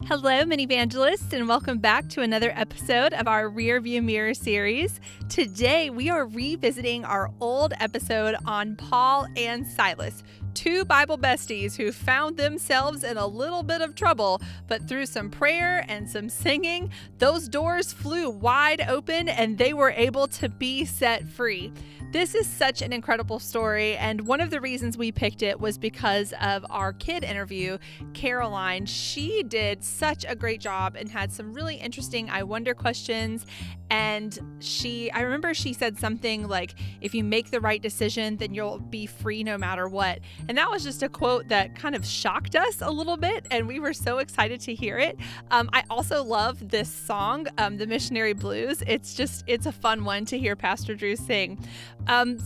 Hello, Minivangelists, and welcome back to another episode of our Rearview Mirror series. Today, we are revisiting our old episode on Paul and Silas, two Bible besties who found themselves in a little bit of trouble, but through some prayer and some singing, those doors flew wide open and they were able to be set free. This is such an incredible story, and one of the reasons we picked it was because of our kid interview, Caroline. She did such a great job and had some really interesting I wonder questions, and I remember she said something like, if you make the right decision, then you'll be free no matter what. And that was just a quote that kind of shocked us a little bit, and we were so excited to hear it. I also love this song, the Missionary Blues. It's a fun one to hear Pastor Drew sing.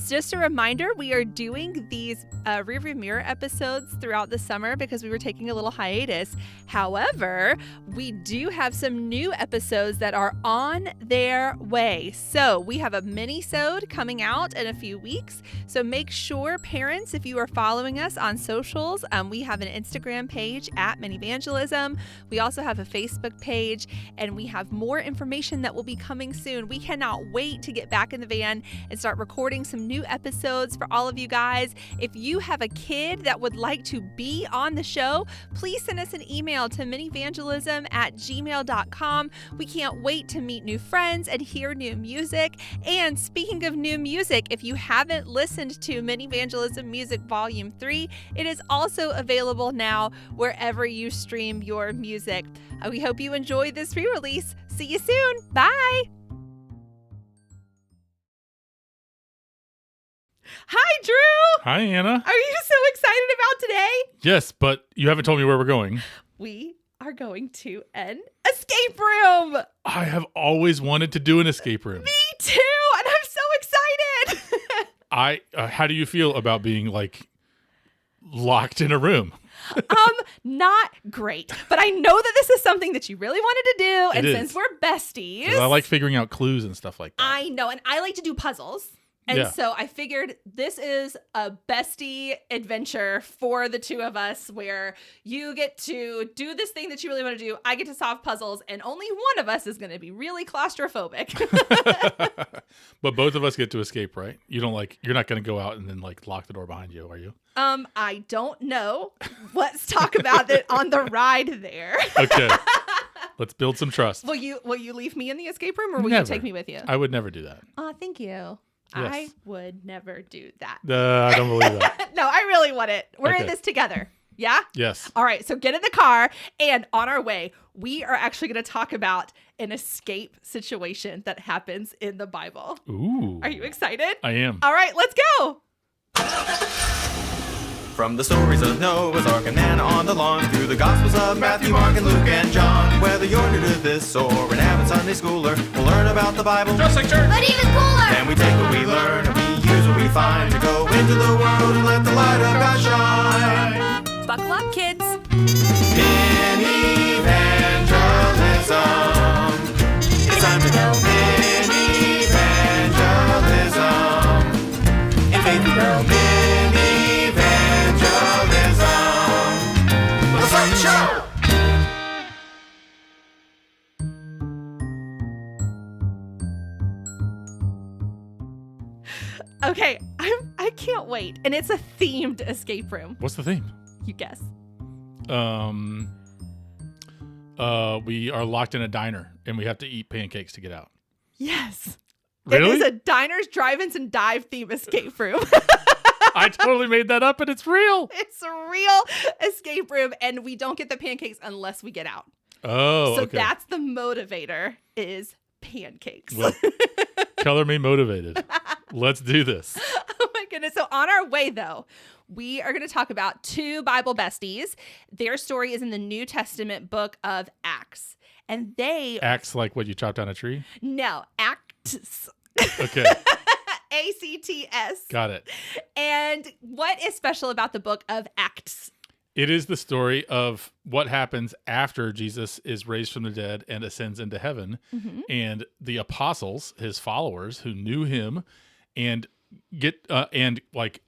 Just a reminder, we are doing these Rearview Mirror episodes throughout the summer because we were taking a little hiatus. However, we do have some new episodes that are on their way. So we have a mini-sode coming out in a few weeks. So make sure, parents, if you are following us on socials, we have an Instagram page at Minivangelism. We also have a Facebook page, and we have more information that will be coming soon. We cannot wait to get back in the van and start recording some new episodes for all of you guys. If you have a kid that would like to be on the show, please send us an email to minivangelism@gmail.com. We can't wait to meet new friends and hear new music. And speaking of new music, if you haven't listened to Minivangelism Music Volume 3, it is also available now wherever you stream your music. We hope you enjoy this re-release. See you soon. Bye. Hi, Drew. Hi, Anna. Are you so excited about today? Yes, but you haven't told me where we're going. We are going to an escape room. I have always wanted to do an escape room. Me too, and I'm so excited. How do you feel about being locked in a room? Not great, but I know that this is something that you really wanted to do, and since we're besties, I like figuring out clues and stuff like that. I know, and I like to do puzzles. And so I figured this is a bestie adventure for the two of us where you get to do this thing that you really want to do. I get to solve puzzles, and only one of us is going to be really claustrophobic. But both of us get to escape, right? You're not going to go out and then lock the door behind you, are you? I don't know. Let's talk about it on the ride there. Okay. Let's build some trust. Will you leave me in the escape room, or will Never. you take me with you? I would never do that. Thank you. Yes. I would never do that. I don't believe that. No, I really want it. We're Okay. in this together. Yeah? Yes. All right. So get in the car, and on our way, we are actually going to talk about an escape situation that happens in the Bible. Ooh. Are you excited? I am. All right. Let's go. From the stories of Noah's Ark and Manna on the lawn, through the Gospels of Matthew, Mark, and Luke, and John. Whether you're new to this or an avid Sunday schooler, we'll learn about the Bible just like church, but even cooler. Then we take what we learn and we use what we find to go into the world and let the light of God shine. Buckle up, kids. Mini-vangelism. It's time to go mini-vangelism. In faith we grow Let's start the show! Okay. I can't wait. And it's a themed escape room. What's the theme? You guess. We are locked in a diner and we have to eat pancakes to get out. Yes. Really? It is a diners, drive-ins, and dive theme escape room. I totally made that up, and it's real. It's a real escape room, and we don't get the pancakes unless we get out. Oh, so okay. that's the motivator, is pancakes. Well, color me motivated. Let's do this. Oh my goodness. So on our way, though, we are going to talk about two Bible besties. Their story is in the New Testament book of Acts. And they... Acts like what, you chop down a tree? No, Acts. Okay. ACTS. Got it. And what is special about the book of Acts? It is the story of what happens after Jesus is raised from the dead and ascends into heaven. Mm-hmm. And the apostles, his followers who knew him and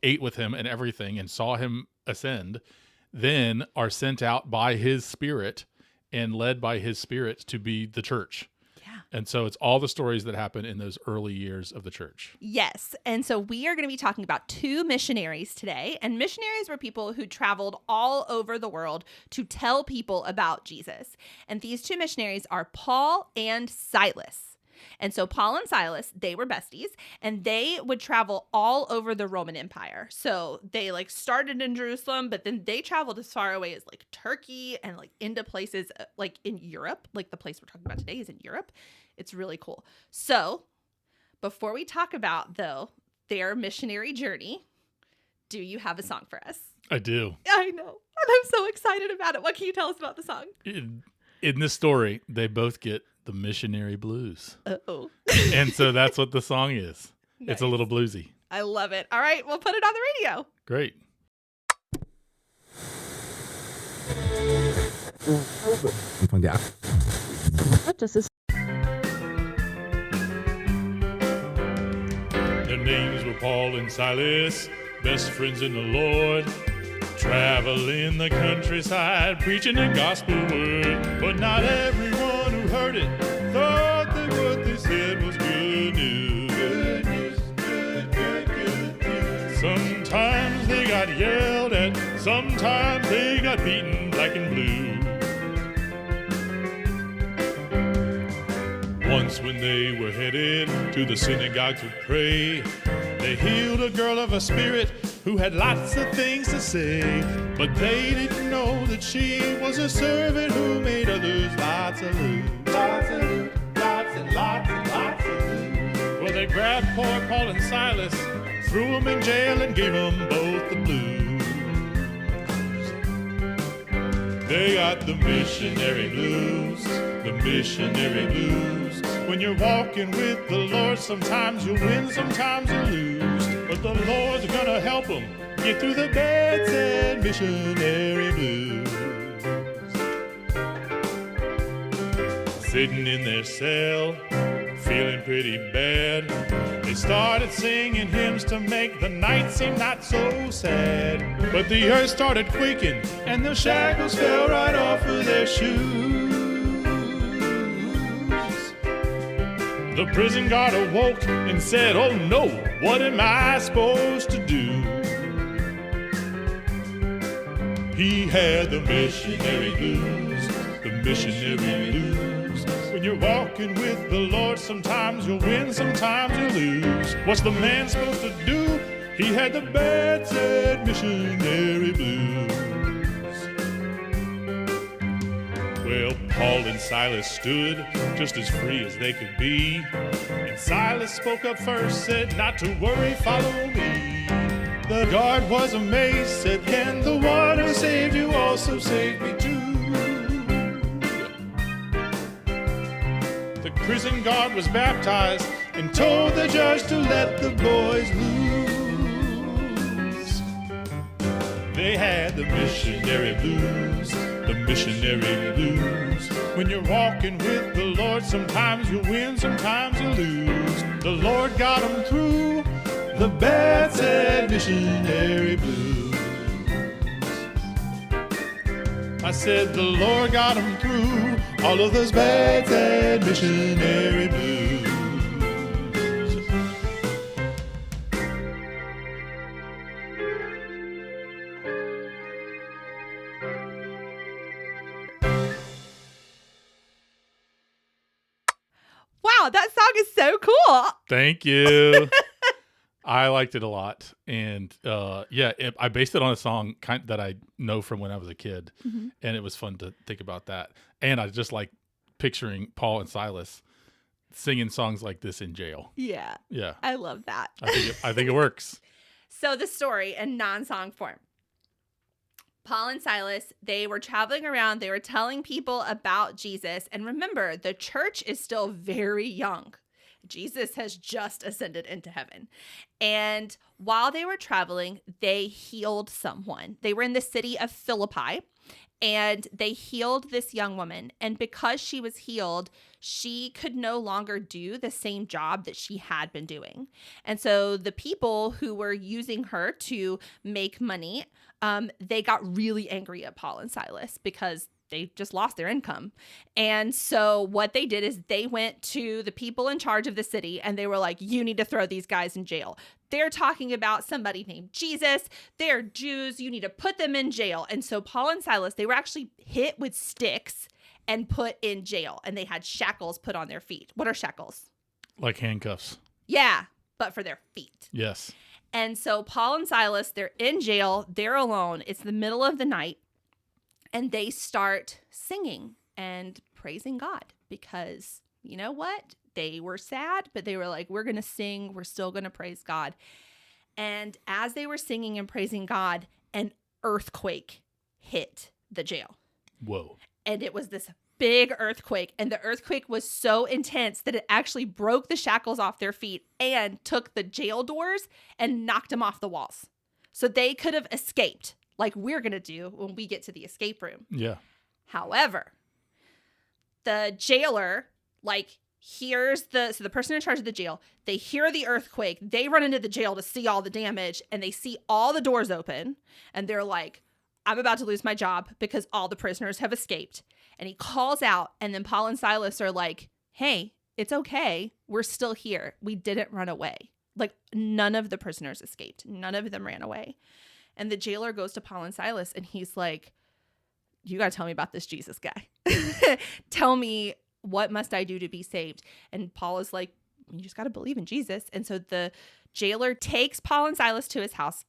ate with him and everything and saw him ascend, then are sent out by his spirit and led by his Spirit to be the church. Yeah. And so it's all the stories that happen in those early years of the church. Yes. And so we are going to be talking about 2 missionaries today. And missionaries were people who traveled all over the world to tell people about Jesus. And these 2 missionaries are Paul and Silas. And so Paul and Silas, they were besties, and they would travel all over the Roman Empire. So they started in Jerusalem, but then they traveled as far away as Turkey and into places in Europe. The place we're talking about today is in Europe. It's really cool. So before we talk about, though, their missionary journey, do you have a song for us? I do. I know. And I'm so excited about it. What can you tell us about the song? In this story, they both get the missionary blues. Uh-oh. And so that's what the song is. Nice. It's a little bluesy. I love it. All right, we'll put it on the radio. Great. Das ist Their names were Paul and Silas, best friends in the Lord. Traveling the countryside, preaching the gospel word. But not everyone who heard it thought that what they said was good news. Good news, good news. Sometimes they got yelled at, sometimes they got beaten black and blue. Once when they were headed to the synagogue to pray, they healed a girl of a spirit who had lots of things to say, but they didn't know that she was a servant who made others lots of loot. Lots of loot, lots and lots and lots of loot. Well, they grabbed poor Paul and Silas, threw them in jail and gave them both the blues. They got the missionary blues, the missionary blues. When you're walking with the Lord, sometimes you'll win, sometimes you'll lose. But the Lord's gonna help them get through the bad, sad missionary blues. Sitting in their cell, feeling pretty bad, they started singing hymns to make the night seem not so sad. But the earth started quaking, and the shackles fell right off of their shoes. The prison guard awoke and said, "Oh no, what am I supposed to do?" He had the missionary blues, the missionary blues. When you're walking with the Lord, sometimes you'll win, sometimes you'll lose. What's the man supposed to do? He had the bad, sad missionary blues. Well, Paul and Silas stood just as free as they could be. And Silas spoke up first, said, "Not to worry, follow me." The guard was amazed, said, "Can the one who saved you also save me too?" The prison guard was baptized and told the judge to let the boys loose. They had the missionary blues, the missionary blues. When you're walking with the Lord, sometimes you win, sometimes you lose. The Lord got them through the bad, sad missionary blues. I said the Lord got them through all of those bad, sad missionary blues. Wow, that song is so cool. Thank you. I liked it a lot. And I based it on a song that I know from when I was a kid. Mm-hmm. And it was fun to think about that. And I just like picturing Paul and Silas singing songs like this in jail. Yeah. Yeah. I love that. I think it works. So the story in non-song form. Paul and Silas, they were traveling around. They were telling people about Jesus. And remember, the church is still very young. Jesus has just ascended into heaven. And while they were traveling, they healed someone. They were in the city of Philippi, and they healed this young woman. And because she was healed, she could no longer do the same job that she had been doing. And so the people who were using her to make money, they got really angry at Paul and Silas because they just lost their income. And so what they did is they went to the people in charge of the city and they were like, you need to throw these guys in jail. They're talking about somebody named Jesus. They're Jews. You need to put them in jail. And so Paul and Silas, they were actually hit with sticks and put in jail. And they had shackles put on their feet. What are shackles? Like handcuffs. Yeah, but for their feet. Yes. And so Paul and Silas, they're in jail. They're alone. It's the middle of the night. And they start singing and praising God because, you know what? They were sad, but they were like, we're going to sing. We're still going to praise God. And as they were singing and praising God, an earthquake hit the jail. Whoa. And it was this big earthquake. And the earthquake was so intense that it actually broke the shackles off their feet and took the jail doors and knocked them off the walls. So they could have escaped, like we're going to do when we get to the escape room. Yeah. However, the jailer, hears the person in charge of the jail, they hear the earthquake, they run into the jail to see all the damage, and they see all the doors open, and they're like, I'm about to lose my job because all the prisoners have escaped. And he calls out, and then Paul and Silas are like, hey, it's okay. We're still here. We didn't run away. None of the prisoners escaped. None of them ran away. And the jailer goes to Paul and Silas and he's like, you got to tell me about this Jesus guy. Tell me, what must I do to be saved? And Paul is like, you just got to believe in Jesus. And so the jailer takes Paul and Silas to his house.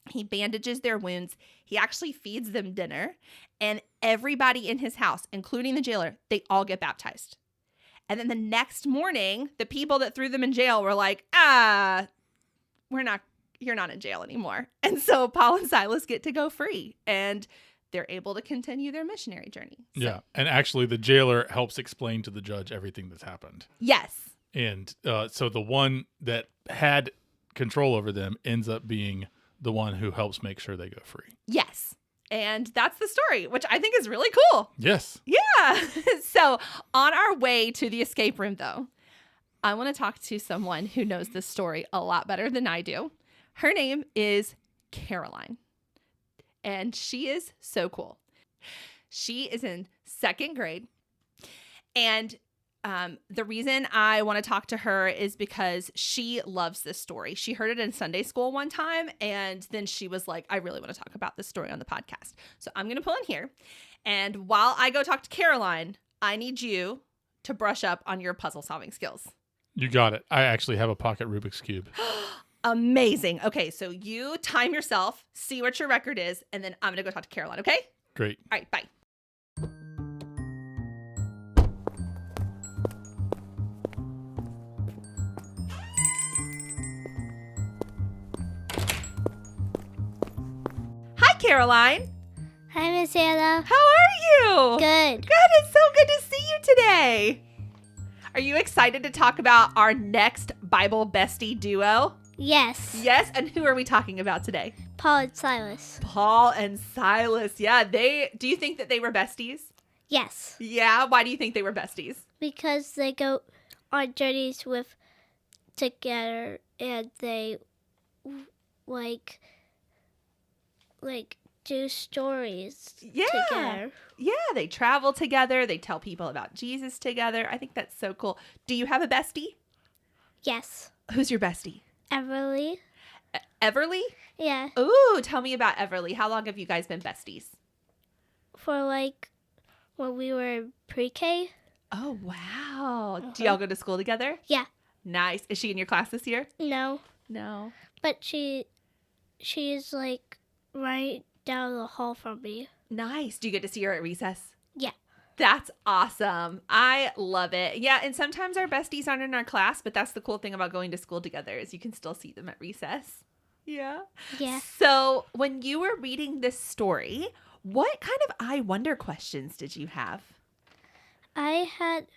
He bandages their wounds. He actually feeds them dinner. And everybody in his house, including the jailer, they all get baptized. And then the next morning, the people that threw them in jail were like, you're not in jail anymore. And so Paul and Silas get to go free and they're able to continue their missionary journey. So, yeah. And actually the jailer helps explain to the judge everything that's happened. Yes. And so the one that had control over them ends up being the one who helps make sure they go free. Yes. And that's the story, which I think is really cool. Yes. Yeah. So on our way to the escape room, though, I want to talk to someone who knows this story a lot better than I do. Her name is Caroline, and she is so cool. She is in 2nd grade, and the reason I want to talk to her is because she loves this story. She heard it in Sunday school one time, and then she was like, I really want to talk about this story on the podcast. So I'm going to pull in here, and while I go talk to Caroline, I need you to brush up on your puzzle solving skills. You got it. I actually have a pocket Rubik's Cube. Amazing. Okay, so you time yourself, see what your record is, and then I'm going to go talk to Caroline, okay? Great. All right, bye. Hi, Caroline. Hi, Miss Anna. How are you? Good. Good. It's so good to see you today. Are you excited to talk about our next Bible Bestie duo? Yes. Yes, and who are we talking about today? Paul and Silas. Paul and Silas. Yeah, do you think that they were besties? Yes. Yeah, why do you think they were besties? Because they go on journeys together and they like do stories together. Yeah, they travel together. They tell people about Jesus together. I think that's so cool. Do you have a bestie? Yes. Who's your bestie? Everly. Everly? Yeah. Ooh, tell me about Everly. How long have you guys been besties? For when we were pre-K. Oh, wow. Do y'all go to school together? Yeah. Nice. Is she in your class this year? No. No. But she is right down the hall from me. Nice. Do you get to see her at recess? Yeah. That's awesome. I love it. Yeah, and sometimes our besties aren't in our class, but that's the cool thing about going to school together is you can still see them at recess. Yeah. Yeah. So when you were reading this story, what kind of I wonder questions did you have? I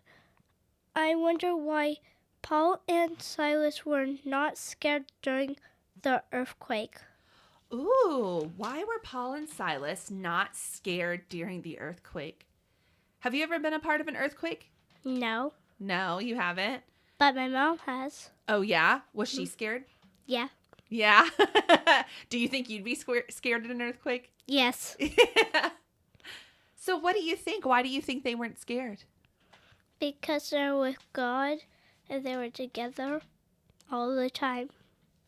wonder why Paul and Silas were not scared during the earthquake. Ooh, why were Paul and Silas not scared during the earthquake? Have you ever been a part of an earthquake? No. No, you haven't. But my mom has. Oh, yeah? Was she scared? Yeah. Yeah. Do you think you'd be scared in an earthquake? Yes. So what do you think? Why do you think they weren't scared? Because they're with God and they were together all the time.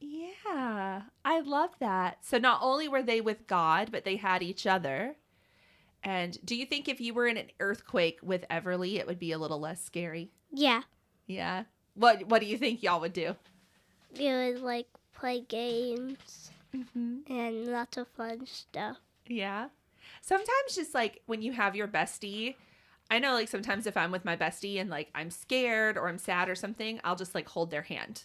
Yeah, I love that. So not only were they with God, but they had each other. And do you think if you were in an earthquake with Everly, it would be a little less scary? Yeah. Yeah. What do you think y'all would do? We would like play games and lots of fun stuff. Yeah. Sometimes just like when you have your bestie, I know like sometimes if I'm with my bestie and like I'm scared or I'm sad or something, I'll just like hold their hand.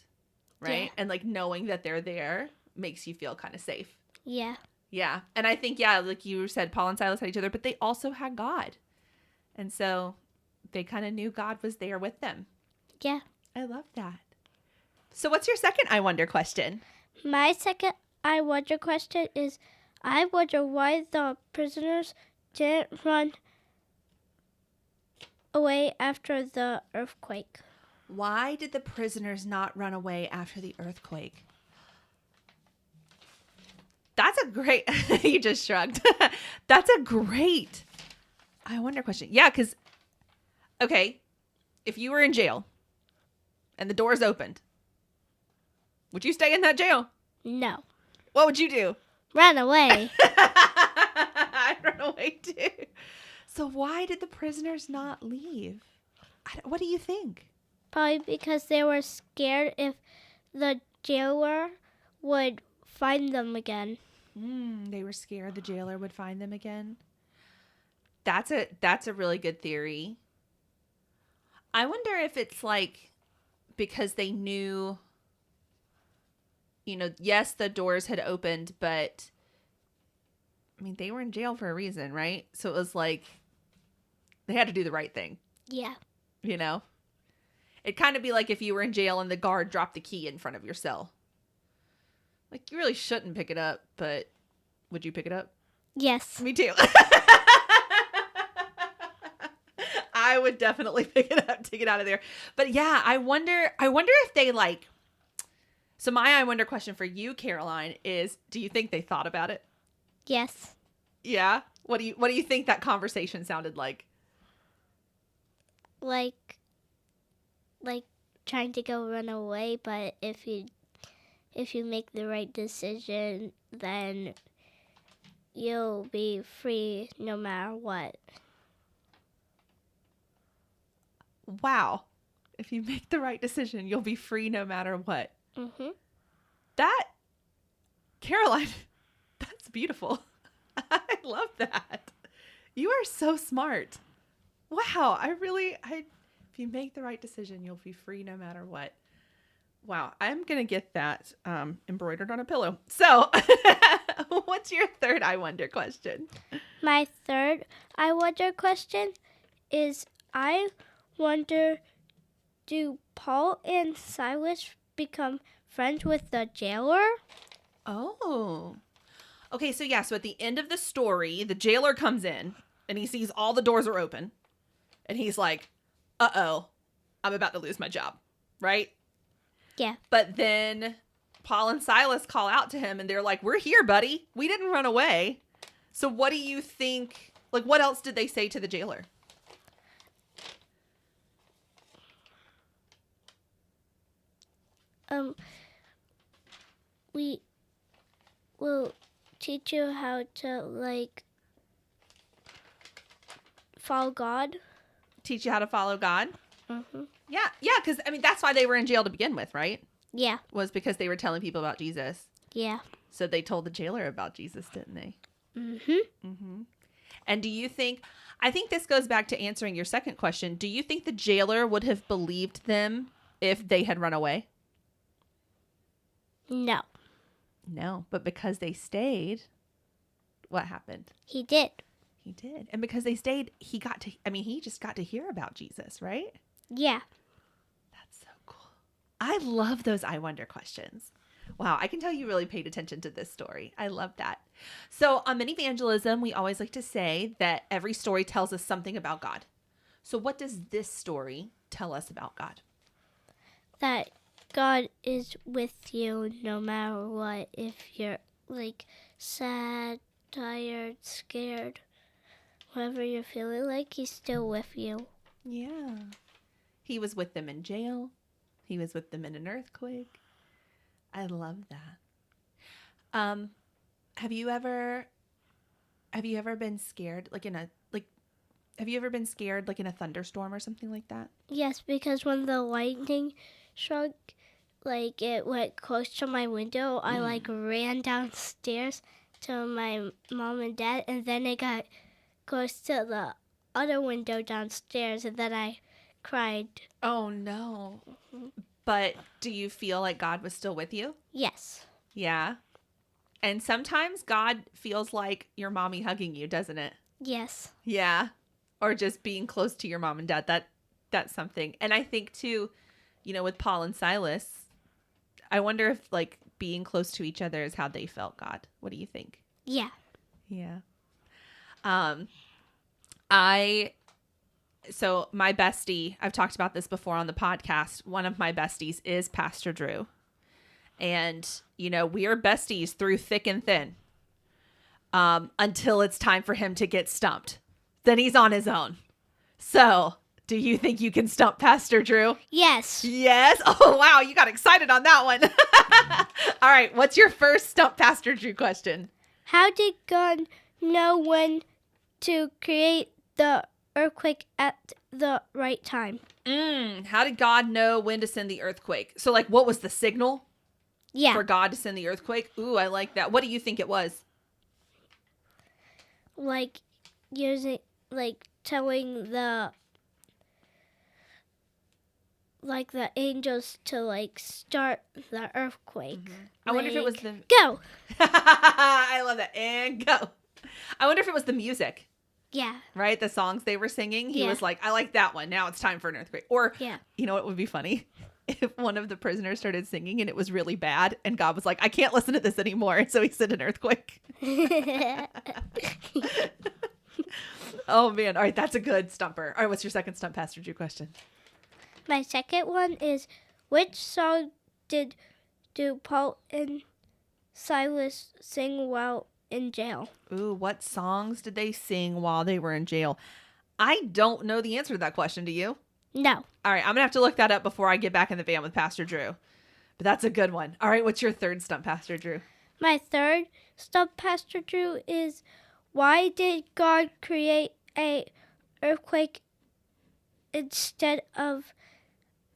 Right? Yeah. And like knowing that they're there makes you feel kind of safe. Yeah. Yeah. And I think, yeah, like you said, Paul and Silas had each other, but they also had God. And so they kind of knew God was there with them. Yeah. I love that. So what's your second I wonder question? My second I wonder question is, I wonder why the prisoners didn't run away after the earthquake. Why did the prisoners not run away after the earthquake? That's a great, you just shrugged. That's a great I wonder question. Yeah, because, okay, if you were in jail and the doors opened, would you stay in that jail? No. What would you do? Run away. I'd run away too. So why did the prisoners not leave? What do you think? Probably because they were scared if the jailer would find them again. They were scared the jailer would find them again. That's a really good theory. I wonder if it's like because they knew, yes, the doors had opened, but I mean, they were in jail for a reason, right? So it was like they had to do the right thing. Yeah. It'd kind of be like if you were in jail and the guard dropped the key in front of your cell. Like, you really shouldn't pick it up, but would you pick it up? Yes. Me too. I would definitely pick it up, take it out of there. But yeah, I wonder if they like, so my I wonder question for you, Caroline, is do you think they thought about it? Yes. Yeah? What do you think that conversation sounded like? Like trying to go run away, but if you make the right decision, then you'll be free no matter what. Wow. If you make the right decision, you'll be free no matter what. Mm-hmm. That, Caroline, that's beautiful. I love that. You are so smart. Wow. If you make the right decision, you'll be free no matter what. Wow. I'm going to get that embroidered on a pillow. So what's your third I wonder question? My third I wonder question is, I wonder, do Paul and Silas become friends with the jailer? Oh. Okay, so yeah, so at the end of the story, the jailer comes in and he sees all the doors are open. And he's like, uh-oh, I'm about to lose my job, right? Yeah. But then Paul and Silas call out to him and they're like, we're here, buddy. We didn't run away. So what do you think, like what else did they say to the jailer? We will teach you how to follow God. Teach you how to follow God? Mm-hmm. Yeah, because, I mean, that's why they were in jail to begin with, right? Yeah. Was because they were telling people about Jesus. Yeah. So they told the jailer about Jesus, didn't they? Mm-hmm. Mm-hmm. And do you think, I think this goes back to answering your second question. Do you think the jailer would have believed them if they had run away? No. No, but because they stayed, what happened? He did. He did. And because they stayed, he just got to hear about Jesus, right? Yeah. That's so cool. I love those I wonder questions. Wow, I can tell you really paid attention to this story. I love that. So on Minivangelism, we always like to say that every story tells us something about God. So what does this story tell us about God? That God is with you no matter what. If you're sad, tired, scared, whatever you're feeling like, he's still with you. Yeah. He was with them in jail. He was with them in an earthquake. I love that. Have you ever been scared have you ever been scared like in a thunderstorm or something like that? Yes, because when the lightning struck, like it went close to my window, I like ran downstairs to my mom and dad, and then it got close to the other window downstairs, and then I cried. Oh no. But do you feel like God was still with you? Yes. Yeah. And sometimes God feels like your mommy hugging you, doesn't it? Yes. Yeah. Or just being close to your mom and dad. That's something. And I think too, with Paul and Silas, I wonder if like being close to each other is how they felt God. What do you think? Yeah. Yeah. So my bestie, I've talked about this before on the podcast. One of my besties is Pastor Drew. And, we are besties through thick and thin until it's time for him to get stumped. Then he's on his own. So do you think you can stump Pastor Drew? Yes. Yes. Oh, wow. You got excited on that one. All right. What's your first stump Pastor Drew question? How did God know when to create the earthquake at the right time? How did God know when to send the earthquake? So, like, what was the signal for God to send the earthquake? Ooh, I like that. What do you think it was? Like, telling the angels to, start the earthquake. I wonder if it was the... Go! I love that. And go. I wonder if it was the music. Yeah. Right? The songs they were singing. He was like, I like that one. Now it's time for an earthquake. Or, you know what would be funny? If one of the prisoners started singing and it was really bad and God was like, I can't listen to this anymore. And so he sent an earthquake. Oh, man. All right. That's a good stumper. All right. What's your second stump, Pastor Drew question? My second one is, which song do Paul and Silas sing while in jail? Ooh, what songs did they sing while they were in jail? I don't know the answer to that question. Do you? No. All right. I'm going to have to look that up before I get back in the van with Pastor Drew. But that's a good one. All right. What's your third stump, Pastor Drew? My third stump, Pastor Drew, is why did God create a earthquake instead of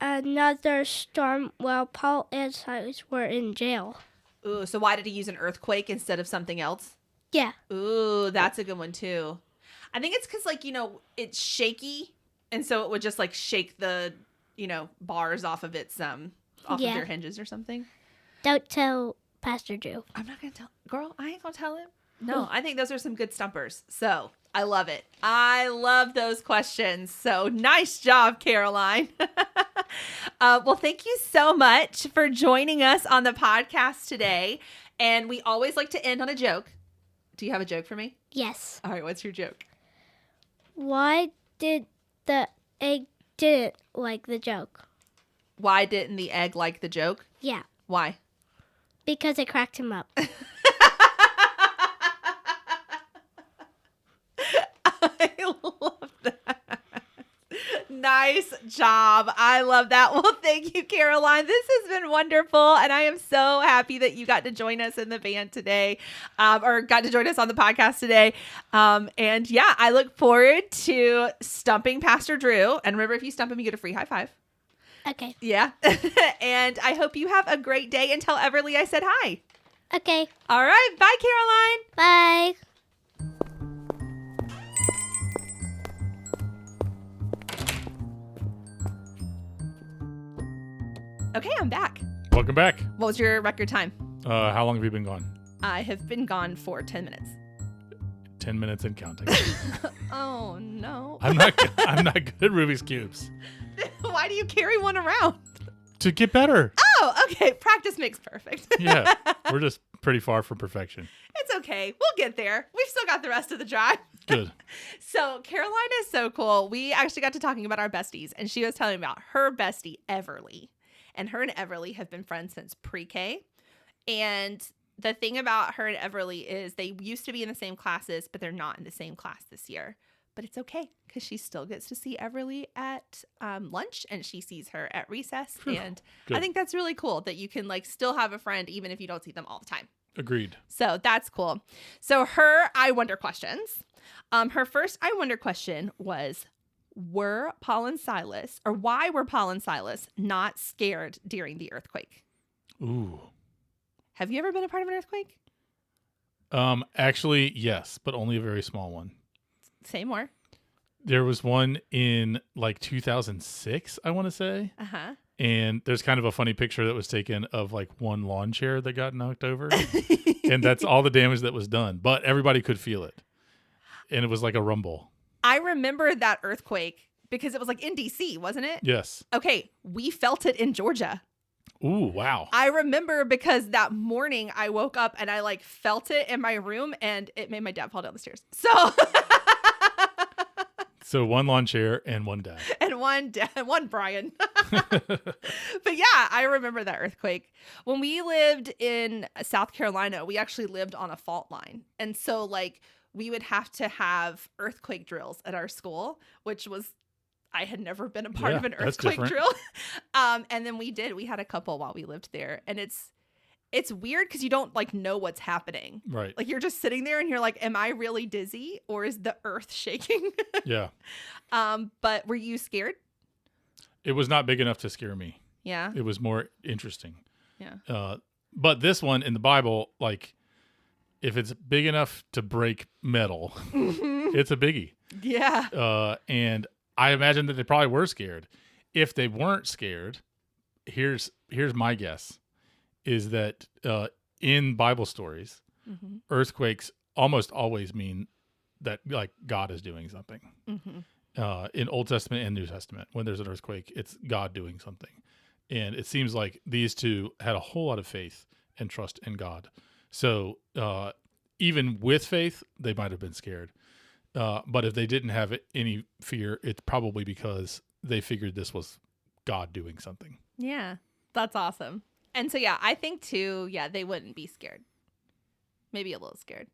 another storm while Paul and Silas were in jail? Ooh, so why did he use an earthquake instead of something else? Yeah. Ooh, that's a good one too. I think it's because it's shaky, and so it would just shake the bars off of its off of their hinges or something. Don't tell Pastor Drew. I'm not gonna tell, girl. I ain't gonna tell him. No, I think those are some good stumpers. So I love it. I love those questions. So nice job, Caroline. Well, thank you so much for joining us on the podcast today. And we always like to end on a joke. Do you have a joke for me? Yes. All right, what's your joke? Why did the egg didn't like the joke? Why didn't the egg like the joke? Yeah. Why? Because it cracked him up. I love that. Nice job. I love that. Well, thank you, Caroline. This has been wonderful. And I am so happy that you got to join us in the van today, or got to join us on the podcast today. And yeah, I look forward to stumping Pastor Drew. And remember, if you stump him, you get a free high five. Okay. Yeah. And I hope you have a great day. And tell Everly I said hi. Okay. All right. Bye, Caroline. Bye. Okay, I'm back. Welcome back. What was your record time? How long have you been gone? I have been gone for 10 minutes. 10 minutes and counting. Oh, no. I'm not good at Rubik's Cubes. Why do you carry one around? To get better. Oh, okay. Practice makes perfect. Yeah. We're just pretty far from perfection. It's okay. We'll get there. We've still got the rest of the drive. Good. So Caroline is so cool. We actually got to talking about our besties, and she was telling me about her bestie, Everly. And her and Everly have been friends since pre-K. And the thing about her and Everly is they used to be in the same classes, but they're not in the same class this year. But it's okay because she still gets to see Everly at lunch, and she sees her at recess. Whew, and good. I think that's really cool that you can like still have a friend even if you don't see them all the time. Agreed. So that's cool. So her I wonder questions. Her first I wonder question was, why were Paul and Silas not scared during the earthquake? Ooh. Have you ever been a part of an earthquake? Actually, yes, but only a very small one. Say more. There was one in like 2006, I want to say. Uh-huh. And there's kind of a funny picture that was taken of like one lawn chair that got knocked over. And that's all the damage that was done. But everybody could feel it. And it was like a rumble. I remember that earthquake because it was like in DC, wasn't it? Yes. Okay. We felt it in Georgia. Ooh, wow. I remember because that morning I woke up and I like felt it in my room and it made my dad fall down the stairs. So one lawn chair and one dad. And one Brian. But yeah, I remember that earthquake. When we lived in South Carolina, we actually lived on a fault line. And so like we would have to have earthquake drills at our school, which was, I had never been a part of an earthquake drill. And then we had a couple while we lived there. And it's weird because you don't like know what's happening. Right. Like you're just sitting there and you're like, am I really dizzy or is the earth shaking? Yeah. But were you scared? It was not big enough to scare me. Yeah. It was more interesting. Yeah. But this one in the Bible, like if it's big enough to break metal, it's a biggie. Yeah. And I imagine that they probably were scared. If they weren't scared, here's my guess, is that in Bible stories, earthquakes almost always mean that like God is doing something. In Old Testament and New Testament, when there's an earthquake, it's God doing something. And it seems like these two had a whole lot of faith and trust in God. So even with faith, they might have been scared. But if they didn't have any fear, it's probably because they figured this was God doing something. Yeah. That's awesome. And so, yeah, I think too, they wouldn't be scared. Maybe a little scared.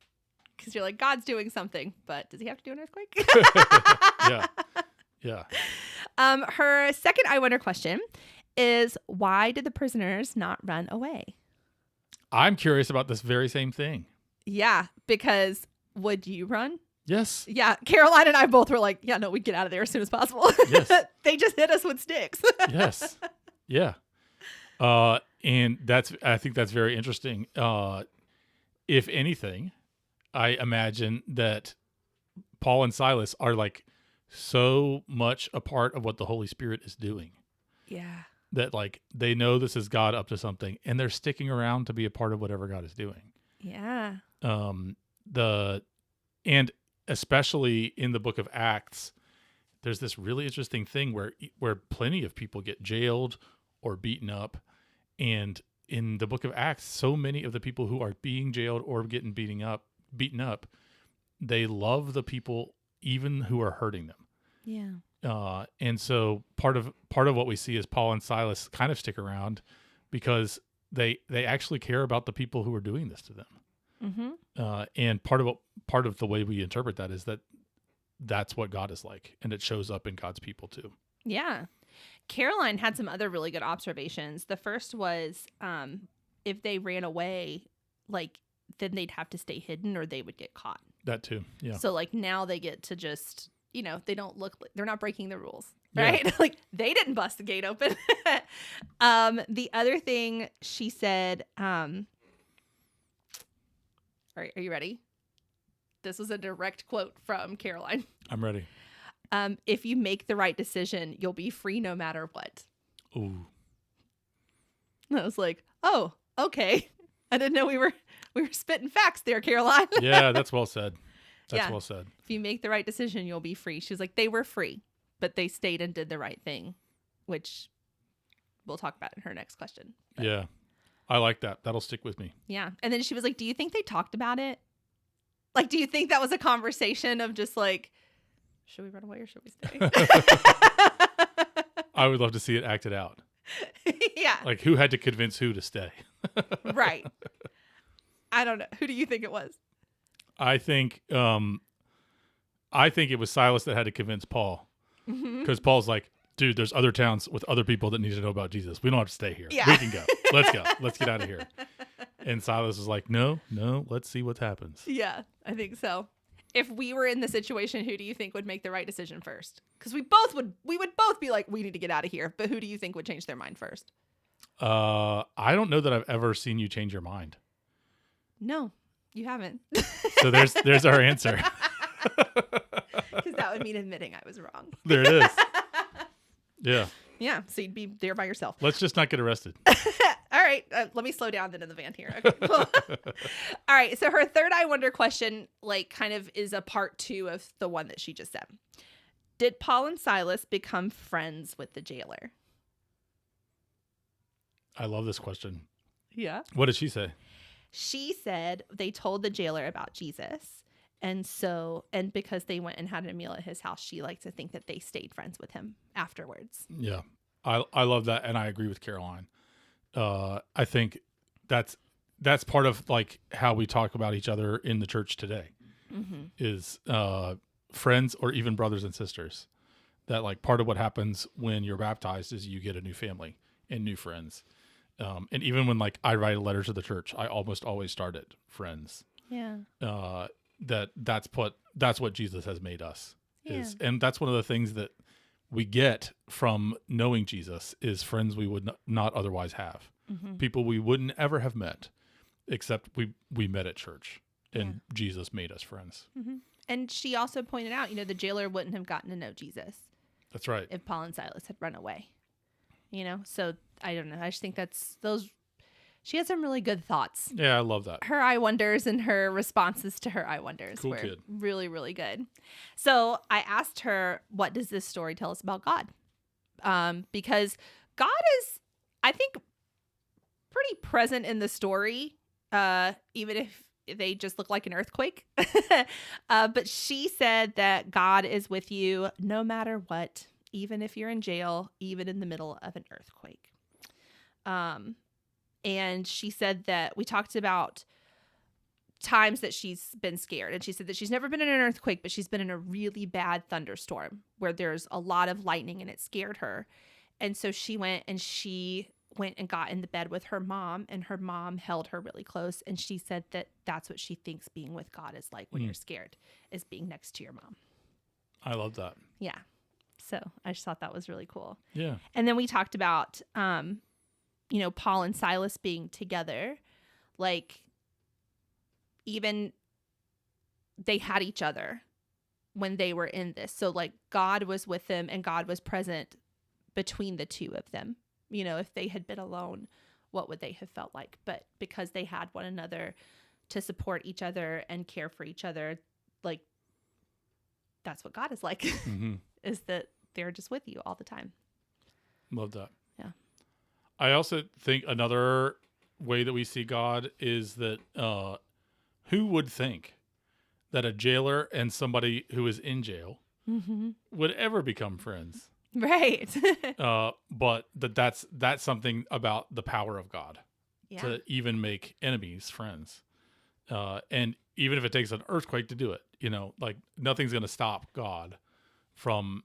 Because you're like, God's doing something, but does he have to do an earthquake? Yeah. Her second I wonder question is, why did the prisoners not run away? I'm curious about this very same thing. Yeah, because would you run? Yes. Yeah, Caroline and I both were like, yeah, no, we'd get out of there as soon as possible. Yes. They just hit us with sticks. Yes. Yeah. And I think that's very interesting. If anything, I imagine that Paul and Silas are like so much a part of what the Holy Spirit is doing. Yeah. That like they know this is God up to something and they're sticking around to be a part of whatever God is doing. Yeah. And especially in the book of Acts, there's this really interesting thing where plenty of people get jailed or beaten up. And in the book of Acts, so many of the people who are being jailed or getting beaten up, they love the people even who are hurting them. Yeah. And so part of what we see is Paul and Silas kind of stick around because they actually care about the people who are doing this to them. Mm-hmm. And part of the way we interpret that is that that's what God is like, and it shows up in God's people too. Yeah. Caroline had some other really good observations. The first was, if they ran away, like then they'd have to stay hidden or they would get caught. That too. Yeah. So like now they get to just, they don't look like they're not breaking the rules, right? Yeah. Like they didn't bust the gate open. The other thing she said, all right, are you ready? This was a direct quote from Caroline. I'm ready. If you make the right decision, you'll be free no matter what. Ooh. And I was like, oh, okay. I didn't know we were spitting facts there, Caroline. Yeah, that's well said. That's well said. If you make the right decision, you'll be free. She was like, they were free, but they stayed and did the right thing, which we'll talk about in her next question. But, yeah. I like that. That'll stick with me. Yeah. And then she was like, do you think they talked about it? Like, do you think that was a conversation of just like, should we run away or should we stay? I would love to see it acted out. Yeah. Like who had to convince who to stay? Right. I don't know. Who do you think it was? I think it was Silas that had to convince Paul, because Paul's like, dude, there's other towns with other people that need to know about Jesus. We don't have to stay here. Yeah. We can go. Let's go. Let's get out of here. And Silas was like, no, let's see what happens. Yeah, I think so. If we were in the situation, who do you think would make the right decision first? Because we would both be like, we need to get out of here. But who do you think would change their mind first? I don't know that I've ever seen you change your mind. No, you haven't. So there's our answer. Because that would mean admitting I was wrong. There it is. Yeah. Yeah, so you'd be there by yourself. Let's just not get arrested. All right, let me slow down then in the van here. Okay, cool. All right, so her third I wonder question, like, kind of is a part 2 of the one that she just said. Did Paul and Silas become friends with the jailer? I love this question. Yeah. What did she say? She said they told the jailer about Jesus. And because they went and had a meal at his house, she liked to think that they stayed friends with him afterwards. Yeah. I love that. And I agree with Caroline. I think that's part of like how we talk about each other in the church today, is friends or even brothers and sisters. That like part of what happens when you're baptized is you get a new family and new friends. And even when like I write a letter to the church, I almost always start at friends. Yeah. That's what Jesus has made us. Yeah. And that's one of the things that we get from knowing Jesus is friends we would not otherwise have. People we wouldn't ever have met, except we met at church, and Jesus made us friends. And she also pointed out, the jailer wouldn't have gotten to know Jesus. That's right. If Paul and Silas had run away, so I don't know. I just think she had some really good thoughts. Yeah, I love that. Her I wonders and her responses to her I wonders were really, really good. So I asked her, what does this story tell us about God? Because God is, I think, pretty present in the story, even if they just look like an earthquake. But she said that God is with you no matter what, even if you're in jail, even in the middle of an earthquake. And she said that we talked about times that she's been scared. And she said that she's never been in an earthquake, but she's been in a really bad thunderstorm where there's a lot of lightning and it scared her. And so she went and got in the bed with her mom, and her mom held her really close. And she said that that's what she thinks being with God is like when you're scared, is being next to your mom. I love that. Yeah. So I just thought that was really cool. Yeah. And then we talked about, Paul and Silas being together, like even they had each other when they were in this. So like God was with them and God was present between the two of them. If they had been alone, what would they have felt like? But because they had one another to support each other and care for each other, like that's what God is like, is that they're just with you all the time. Love that. Yeah. I also think another way that we see God is that who would think that a jailer and somebody who is in jail would ever become friends? Right. But that's something about the power of God to even make enemies friends. And even if it takes an earthquake to do it, like nothing's going to stop God from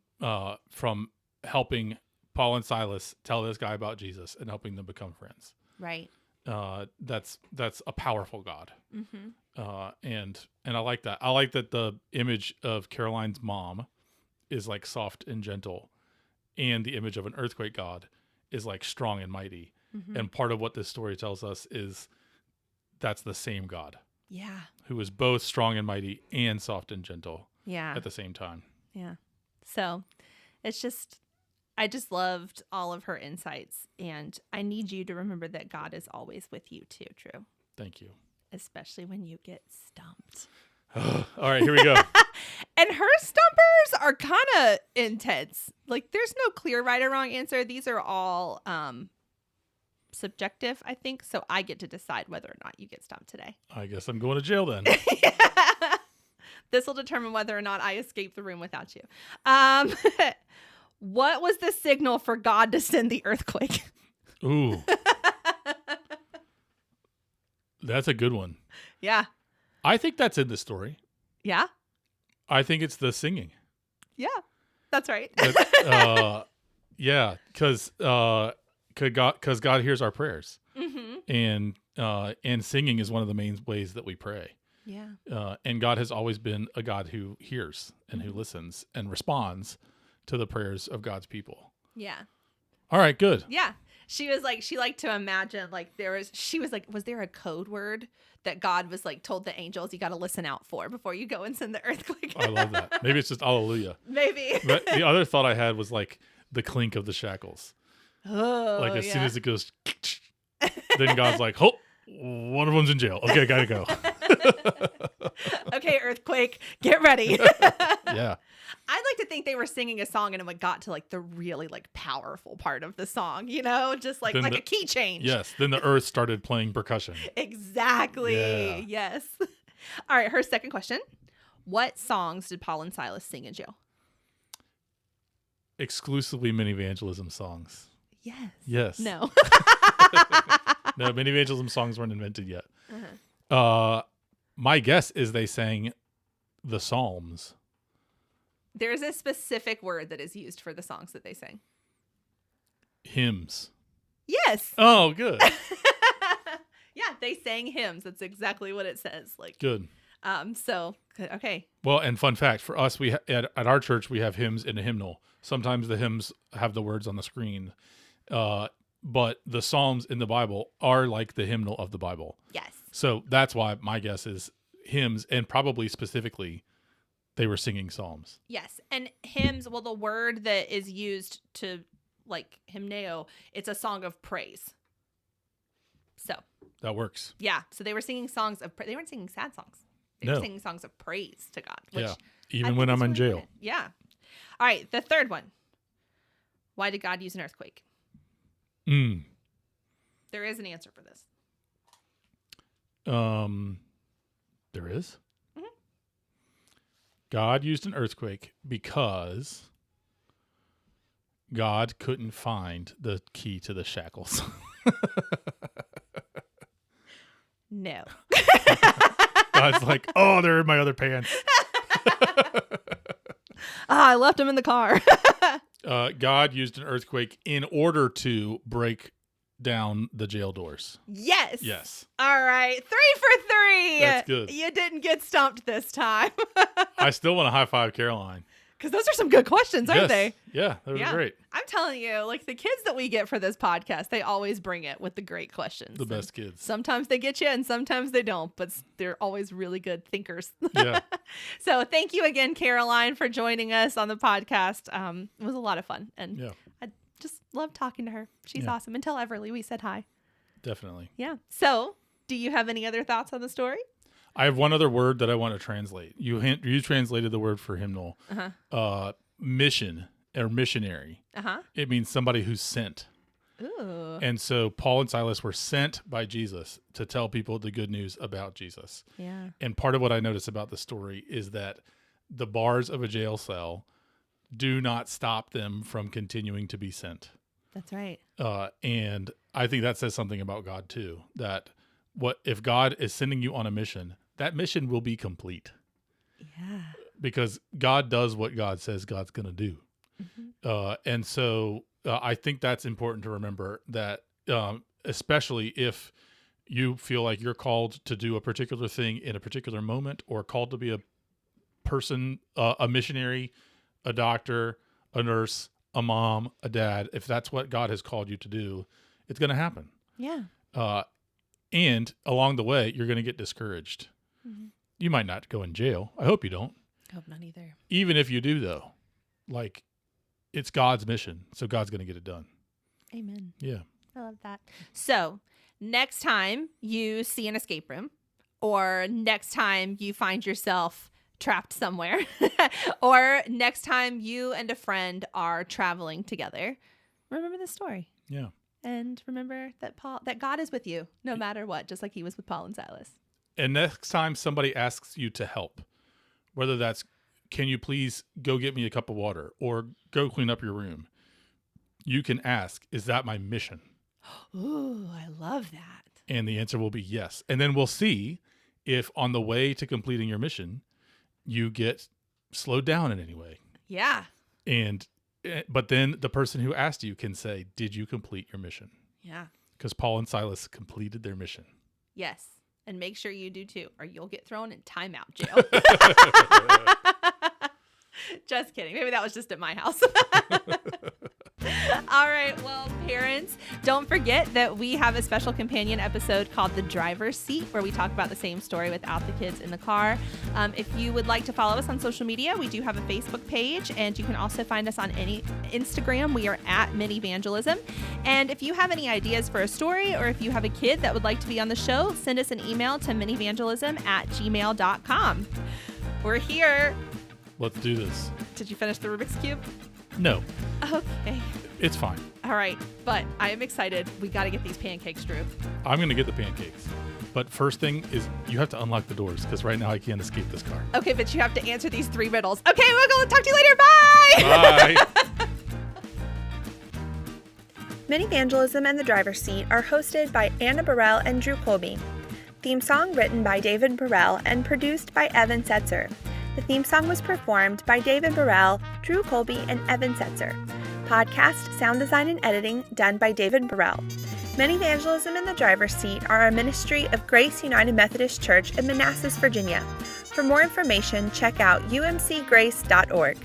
helping Paul and Silas tell this guy about Jesus and helping them become friends. Right. That's a powerful God. And I like that. I like that the image of Caroline's mom is like soft and gentle, and the image of an earthquake God is like strong and mighty. And part of what this story tells us is that's the same God. Yeah. Who is both strong and mighty and soft and gentle. Yeah. At the same time. Yeah. So I just loved all of her insights, and I need you to remember that God is always with you too, True. Thank you. Especially when you get stumped. All right, here we go. And her stumpers are kind of intense. Like there's no clear right or wrong answer. These are all subjective, I think. So I get to decide whether or not you get stumped today. I guess I'm going to jail then. This will determine whether or not I escape the room without you. What was the signal for God to send the earthquake? Ooh. That's a good one. Yeah. I think that's in the story. Yeah. I think it's the singing. Yeah. That's right. Yeah, because God hears our prayers, and singing is one of the main ways that we pray. Yeah. And God has always been a God who hears and who listens and responds to the prayers of God's people. Yeah. All right, good. Yeah. She liked to imagine was there a code word that God was like told the angels you got to listen out for before you go and send the earthquake? I love that. Maybe it's just hallelujah. Maybe. But the other thought I had was like the clink of the shackles. Oh, Like as soon as it goes, then God's like, oh, one of them's in jail. Okay, gotta go. Okay, earthquake, get ready. Yeah. I'd like to think they were singing a song and it got to like the really like powerful part of the song, just like a key change. Yes. Then the earth started playing percussion. Exactly. Yeah. Yes. All right. Her second question. What songs did Paul and Silas sing in jail? Exclusively Minivangelism songs. Yes. Yes. No. No, Minivangelism songs weren't invented yet. My guess is they sang the Psalms. There's a specific word that is used for the songs that they sang. Hymns. Yes. Oh, good. Yeah, they sang hymns. That's exactly what it says. Like Good. So okay. Well, and fun fact for us, we at our church we have hymns in a hymnal. Sometimes the hymns have the words on the screen, but the Psalms in the Bible are like the hymnal of the Bible. Yes. So that's why my guess is hymns, and probably specifically they were singing Psalms. Yes. And hymns, well, the word that is used to like hymneo, it's a song of praise. So That works. yeah. So they were singing songs of they weren't singing sad songs. They were singing songs of praise to God. Which Yeah. Even when I'm in jail. Important. Yeah. All right. The third one. Why did God use an earthquake? There is an answer for this. There is? God used an earthquake because God couldn't find the key to the shackles. No. God's like, oh, they're in my other pants. I left him in the car. God used an earthquake in order to break down the jail doors. Yes. Yes. All right. 3 for 3. That's good. You didn't get stumped this time. I still want to high five Caroline. Because those are some good questions, aren't they? Yeah, that was great. I'm telling you, like the kids that we get for this podcast, they always bring it with the great questions. The best kids. Sometimes they get you and sometimes they don't, but they're always really good thinkers. Yeah. So thank you again, Caroline, for joining us on the podcast. It was a lot of fun. And Yeah. I just love talking to her. She's awesome. And tell Everly we said hi. Definitely. Yeah. So do you have any other thoughts on the story? I have one other word that I want to translate. You translated the word for hymnal. Mission or missionary. It means somebody who's sent. Ooh. And so Paul and Silas were sent by Jesus to tell people the good news about Jesus. Yeah. And part of what I notice about the story is that the bars of a jail cell do not stop them from continuing to be sent. That's right. And I think that says something about God too, that if God is sending you on a mission, that mission will be complete. Yeah. Because God does what God says God's going to do. And so I think that's important to remember, that especially if you feel like you're called to do a particular thing in a particular moment, or called to be a person, a missionary, a doctor, a nurse, a mom, a dad, if that's what God has called you to do, it's going to happen. Yeah. And along the way, you're going to get discouraged. You might not go in jail. I hope you don't. I hope not either. Even if you do, though, like, it's God's mission, so God's going to get it done. Amen. Yeah. I love that. So next time you see an escape room, or next time you find yourself trapped somewhere, or next time you and a friend are traveling together, remember this story. Yeah. And remember that God is with you no matter what, just like he was with Paul and Silas. And next time somebody asks you to help, whether that's, can you please go get me a cup of water, or go clean up your room, you can ask, is that my mission? Ooh, I love that. And the answer will be yes. And then we'll see if on the way to completing your mission, you get slowed down in any way. Yeah. But then the person who asked you can say, did you complete your mission? Yeah. Because Paul and Silas completed their mission. Yes. And make sure you do too, or you'll get thrown in timeout jail. Just kidding. Maybe that was just at my house. All right. Well, parents, don't forget that we have a special companion episode called The Driver's Seat, where we talk about the same story without the kids in the car. If you would like to follow us on social media, we do have a Facebook page, and you can also find us on any Instagram. We are at Minivangelism. And if you have any ideas for a story, or if you have a kid that would like to be on the show, send us an email to minivangelism@gmail.com. We're here. Let's do this. Did you finish the Rubik's Cube? No. Okay. It's fine. All right. But I am excited. We got to get these pancakes, Drew. I'm going to get the pancakes. But first thing is you have to unlock the doors because right now I can't escape this car. Okay, but you have to answer these 3 riddles. Okay, we'll go. Talk to you later. Bye. Bye. Minivangelism and The Driver's Seat are hosted by Anna Burrell and Drew Colby. Theme song written by David Burrell and produced by Evan Setzer. The theme song was performed by David Burrell, Drew Colby, and Evan Setzer. Podcast, sound design, and editing done by David Burrell. Minivangelism and The Driver's Seat are a ministry of Grace United Methodist Church in Manassas, Virginia. For more information, check out umcgrace.org.